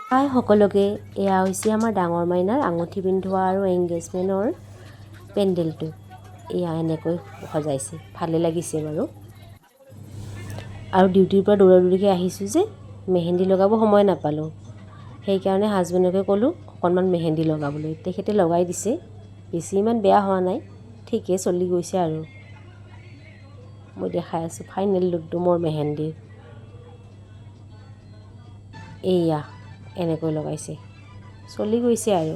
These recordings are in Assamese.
হাই সকলোকে, এয়া হৈছে আমাৰ ডাঙৰ মাইনাৰ আঙুঠি পিন্ধোৱা আৰু এংগেজমেণ্টৰ পেণ্ডেলটো। এয়া এনেকৈ সজাইছে, ভালে লাগিছে বাৰু। আৰু ডিউটিৰ পৰা দৌৰা দৌৰিকৈ আহিছোঁ যে মেহেন্দি লগাব সময় নাপালোঁ, সেইকাৰণে হাজবেণ্ডকে ক'লোঁ অকণমান মেহেন্দি লগাবলৈ। তেখেতে লগাই দিছে, বেছি ইমান বেয়া হোৱা নাই, ঠিকেই চলি গৈছে আৰু। মই দেখাই আছোঁ ফাইনেল লুকটো মোৰ মেহেন্দিৰ। এয়া এনেকৈ লগাইছে, চলি গৈছে আৰু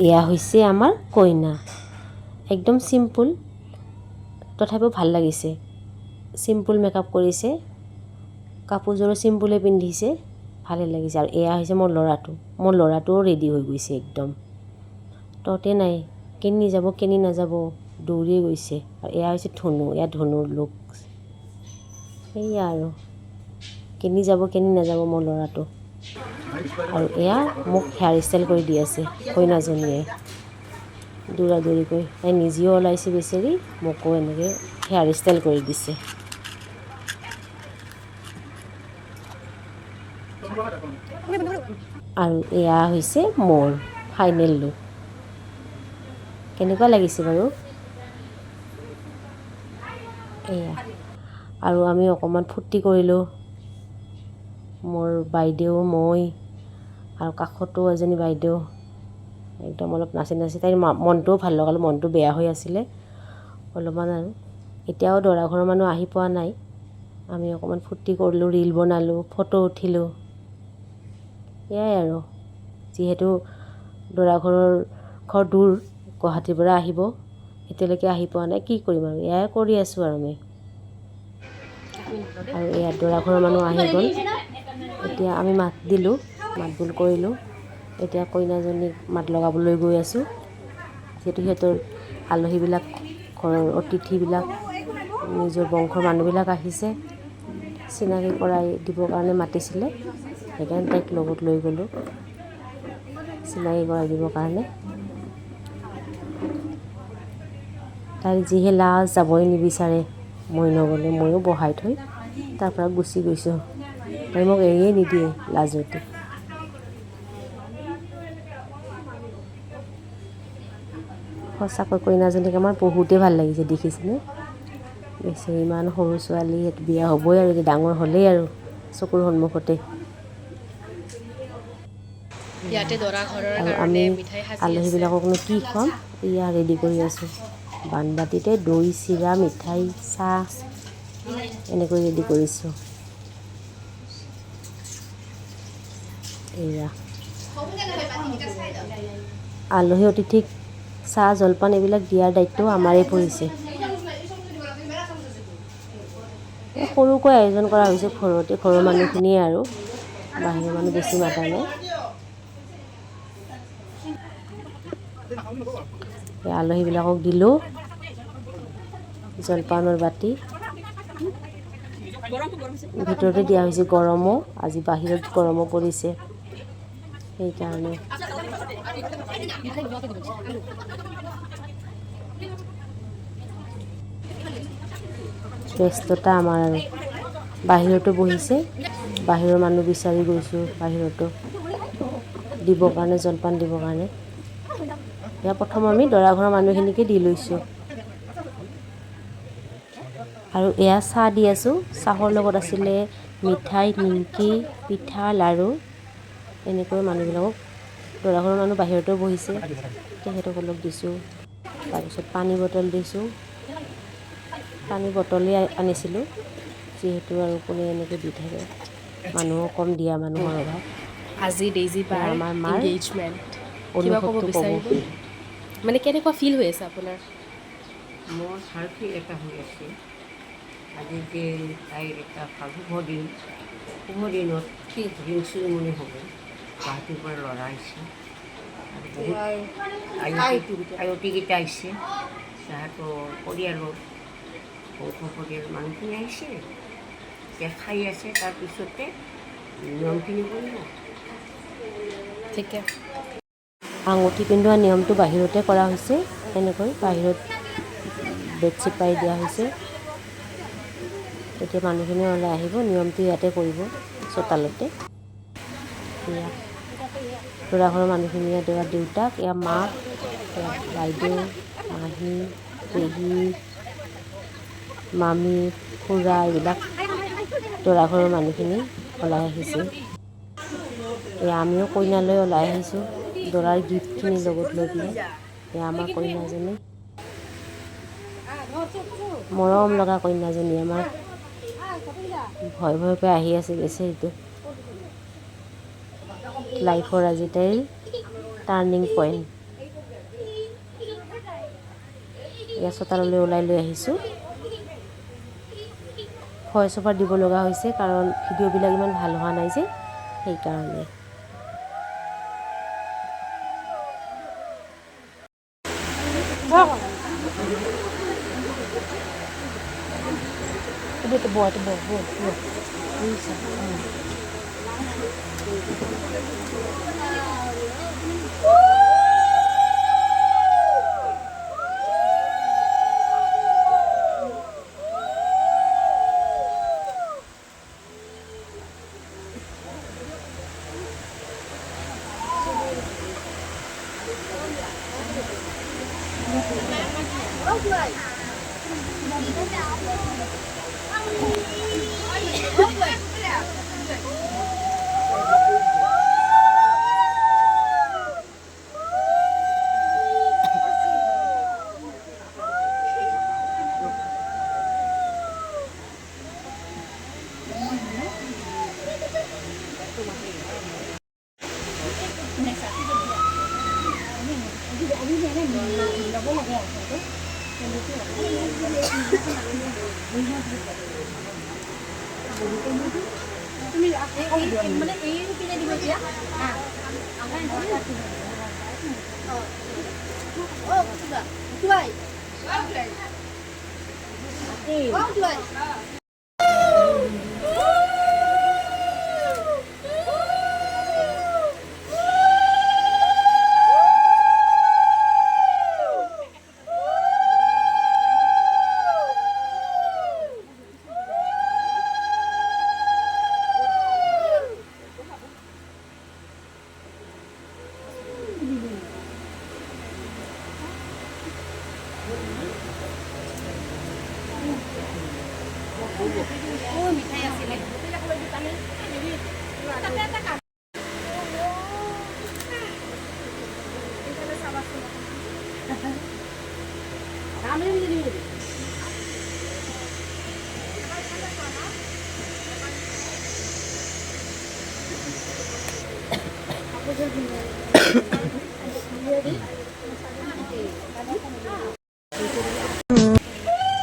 এয়া হৈছে আমাৰ কইনা। একদম চিম্পুল, তথাপিও ভাল লাগিছে। চিম্পুল মেকআপ কৰিছে, কাপোৰযোৰো চিম্পুলে পিন্ধিছে, ভালে লাগিছে। আৰু এয়া হৈছে মোৰ ল'ৰাটোও ৰেডি হৈ গৈছে একদম। ততে নাই কেনি যাব কেনি নাযাব দৌৰিয়ে গৈছে। আৰু এয়া হৈছে ধনু, এয়া ধনুৰ লুক। সেয়া আৰু কেনি যাব কেনি নাযাব মোৰ ল'ৰাটো। আৰু এয়া মোক হেয়াৰ ষ্টাইল কৰি দি আছে কইনাজনীয়ে দৌৰা দৌৰিকৈ। তাই নিজেও ওলাইছে বেচেৰি, মোকো এনেকৈ হেয়াৰ ষ্টাইল কৰি দিছে। আৰু এয়া হৈছে মোৰ ফাইনেল লুক। কেনেকুৱা লাগিছে বাৰু? এয়া আৰু আমি অকণমান ফূৰ্তি কৰিলোঁ, মোৰ বাইদেউ, মই আৰু কাষতো এজনী বাইদেউ। একদম অলপ নাচি নাচি তাইৰ মনটোও ভাল লগালোঁ, মনটো বেয়া হৈ আছিলে অলপমান। আৰু এতিয়াও দৰা ঘৰৰ মানুহ আহি পোৱা নাই, আমি অকণমান ফূৰ্তি কৰিলোঁ, ৰীল বনালোঁ, ফটো উঠিলোঁ। এয়াই আৰু, যিহেতু দৰা ঘৰ দূৰ, গুৱাহাটীৰ পৰা আহিব, এতিয়ালৈকে আহি পোৱা নাই, কি কৰিম আৰু এয়াই কৰি আছোঁ আৰু আমি। আৰু এয়া দৰা ঘৰৰ মানুহ আহি গ'ল, এতিয়া আমি মাত দিলোঁ, মাত বোল কৰিলোঁ। এতিয়া কইনাজনীক মাত লগাবলৈ গৈ আছোঁ, যিহেতু সিহঁতৰ আলহীবিলাক, ঘৰৰ অতিথিবিলাক, নিজৰ বংশৰ মানুহবিলাক আহিছে, চিনাকি কৰাই দিবৰ কাৰণে মাতিছিলে, সেইকাৰণে তাইক লগত লৈ গ'লোঁ চিনাকি কৰাই দিবৰ কাৰণে। তাই যিহে লাজ, যাবই নিবিচাৰে, মই নগ'লে। ময়ো বহাই থৈ তাৰ পৰা গুচি গৈছোঁ, তাই মোক এৰিয়ে নিদিয়ে লাজতে। সঁচাকৈ কইনাজনীক আমাৰ বহুতেই ভাল লাগিছে, দেখিছেনে? বেচেৰি ইমান সৰু ছোৱালী, বিয়া হ'বই আৰু, এতিয়া ডাঙৰ হ'লেই আৰু চকুৰ সন্মুখতে। আৰু আমি আলহীবিলাককনো কি খুৱাম, এয়া ৰেডি কৰি আছোঁ। বানবাটিতে দৈ, চিৰা, মিঠাই, চাহ এনেকৈ ৰেডি কৰিছোঁ। এয়া আলহী অতিথিক চাহ জলপান এইবিলাক দিয়াৰ দায়িত্ব আমাৰেই পৰিছে। সৰুকৈ আয়োজন কৰা হৈছে ঘৰতে, ঘৰৰ মানুহখিনিয়ে আৰু, বাহিৰৰ মানুহ বেছি মাতা নাই। আলহীবিলাকক দিলোঁ জলপানৰ বাটি, ভিতৰতে দিয়া হৈছে, গৰমো আজি, বাহিৰত গৰমো পৰিছে সেইকাৰণে। ব্যস্ততা আমাৰ আৰু, বাহিৰতো বহিছে, বাহিৰৰ মানুহ বিচাৰি গৈছোঁ, বাহিৰতো দিবৰ কাৰণে, জলপান দিবৰ কাৰণে। এয়া প্ৰথম আমি দৰা ঘৰৰ মানুহখিনিকে দি লৈছোঁ। আৰু এয়া চাহ দি আছোঁ, চাহৰ লগত আছিলে মিঠাই, নিমকি, পিঠা, লাড়ু। এনেকৈ মানুহবিলাকক, দৰা ঘৰৰ মানুহ বাহিৰতো বহিছে, তেখেতসকলক দিছোঁ। তাৰপিছত পানী বটল দিছোঁ, পানী বটলেই আনিছিলোঁ, যিহেতু আৰু কোনে এনেকৈ দি থাকে, মানুহো কম, দিয়া মানুহৰ অভাৱ। আজি ডেইজি বাৰ আমাৰ মাৰ এংগেজমেণ্ট, কিবা ক'ব অনুভৱটো বিচাৰিব? মানে কেনেকুৱা ফিল হৈ আছে আপোনাৰ? মোৰ ভাল ফিল এটা হৈ আছে। আজি যে তাইৰ এটা ভাল শুভ দিনত ৰিং চেৰিমনি হ'ব, গুৱাহাটীৰ পৰা ল'ৰা আহিছে আৰু বহুত আয়তীকেইটা আহিছে, তাহাঁতৰ পৰিয়ালৰ পৰিয়ালৰ মানুহখিনি আহিছে, এতিয়া খাই আছে, তাৰপিছতে নিয়মখিনি কৰিব। ঠিকে। আঙুঠি পিন্ধোৱা নিয়মটো বাহিৰতে কৰা হৈছে, এনেকৈ বাহিৰত বেডশ্বীট পাৰি দিয়া হৈছে। এতিয়া মানুহখিনি ওলাই আহিব, নিয়মটো ইয়াতে কৰিব, চোতালতে। এয়া দৰা ঘৰৰ মানুহখিনি, দৰা দেউতাক, এয়া মাক, এয়া বাইদেউ, মাহী, পেহী, মামী, খুৰা, এইবিলাক দৰা ঘৰৰ মানুহখিনি ওলাই আহিছে। এয়া আমিও কইনালৈ ওলাই আহিছোঁ দৰাৰ গিফ্টখিনি লগত লৈ পেলাই। এয়া আমাৰ কইনাজনী, মৰম লগা কইনাজনী আমাৰ, ভয় ভয়কৈ আহি আছে বেছি। এইটো লাইফৰ আজি তাইৰ টাৰ্ণিং পইণ্ট। এয়া চোতাললৈ ওলাই লৈ আহিছোঁ। ভইচ অভাৰ দিব লগা হৈছে কাৰণ ভিডিঅ'বিলাক ইমান ভাল হোৱা নাই যে, সেইকাৰণে।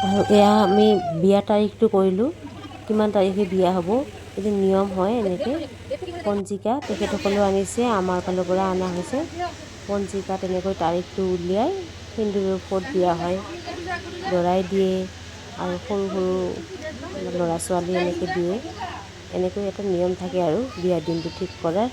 আৰু এয়া আমি বিয়া তাৰিখটো কৰিলোঁ, কিমান তাৰিখে বিয়া হ'ব। এইটো নিয়ম হয় এনেকৈ। পঞ্জিকা তেখেতসকলেও আনিছে, আমাৰ ফালৰ পৰা অনা হৈছে। পঞ্জিকাত এনেকৈ তাৰিখটো উলিয়াই সেন্দুৰৰ ফোঁট দিয়া হয়, দৰাই দিয়ে আৰু সৰু সৰু ল'ৰা ছোৱালী এনেকৈ দিয়ে। এনেকৈ এটা নিয়ম থাকে আৰু বিয়াৰ দিনটো ঠিক কৰাৰ।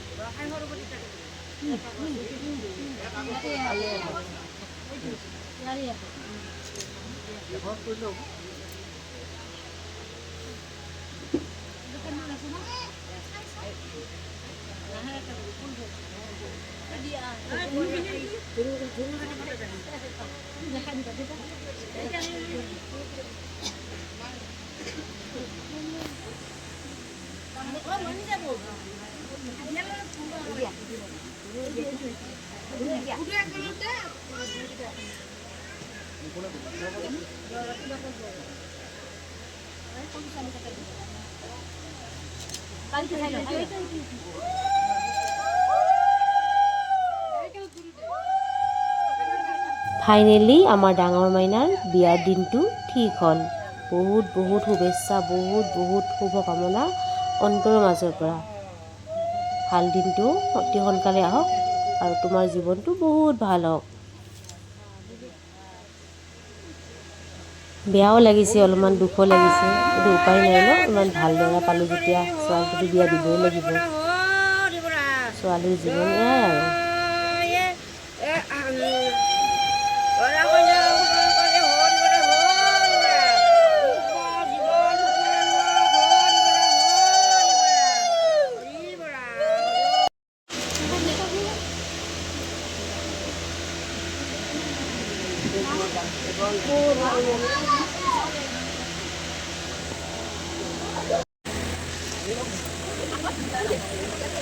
ফাইনেলি আমাৰ ডাঙৰ মাইনাৰ বিয়াৰ দিনটো ঠিক হ'ল। বহুত বহুত শুভেচ্ছা, বহুত বহুত শুভকামনা অন্তৰৰ মাজৰ পৰা। ভাল দিনটো অতি সোনকালে আহক আৰু তোমাৰ জীৱনটো বহুত ভাল হওক। বেয়াও লাগিছে, অলপমান দুখো লাগিছে, কিন্তু উপায় নাই ন, ইমান ভাল দৰা পালোঁ যেতিয়া ছোৱালীটোতো বিয়া দিবই লাগিব। ছোৱালীৰ জীৱন এয়াই আৰু।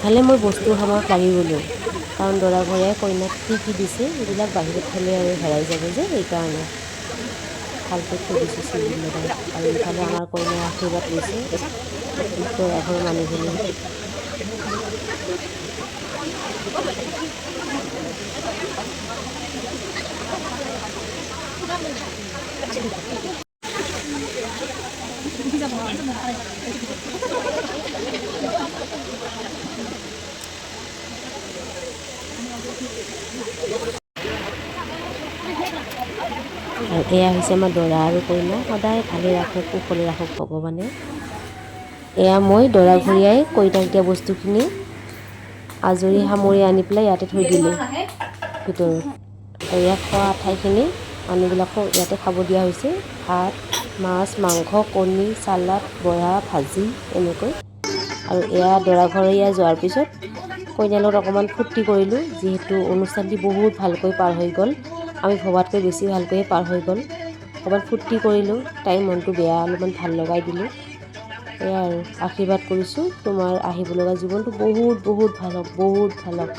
ভালে মই বস্তু সামৰত লাগি গ'লোঁ, কাৰণ দৰা ঘৰীয়াই কইনাক কি দিছে এইবিলাক বাহিৰত থ'লে আৰু হেৰাই যাব যে, সেইকাৰণে ভালকৈ থৈ দিছোঁ চিজিল লগাই। আৰু ইফালে আমাৰ কইনাই আশীৰ্বাদ লৈছে দৰা ঘৰৰ মানুহখিনিয়ে। আৰু এয়া হৈছে আমাৰ দৰা আৰু কইনা, সদায় ভালে ৰাখক, কুশলে ৰাখক ভগৱানে। এয়া মই দৰা ঘৰীয়াই কইনাক দিয়া বস্তুখিনি আজৰি সামৰি আনি পেলাই ইয়াতে থৈ দিলোঁ ভিতৰত। আৰু ইয়াত খোৱা ঠাইখিনি মানুহবিলাকক ইয়াতে খাব দিয়া হৈছে, ভাত, মাছ, মাংস, কণী, চালাড, বৰা, ভাজি এনেকৈ। আৰু এয়া দৰা ঘৰীয়া যোৱাৰ পিছত কইনাৰ লগত অকণমান ফূৰ্তি কৰিলোঁ, যিহেতু অনুষ্ঠানটি বহুত ভালকৈ পাৰ হৈ গ'ল। আমি ভবাতকৈ বেছি ভালকৈয়ে পাৰ হৈ গ'ল। অকণমান ফূৰ্তি কৰিলোঁ, তাইৰ মনটো বেয়া অলপমান ভাল লগাই দিলোঁ। এয়াই আৰু আশীৰ্বাদ কৰিছোঁ তোমাৰ আহিব লগা জীৱনটো বহুত বহুত ভাল হওক, বহুত ভাল হওক।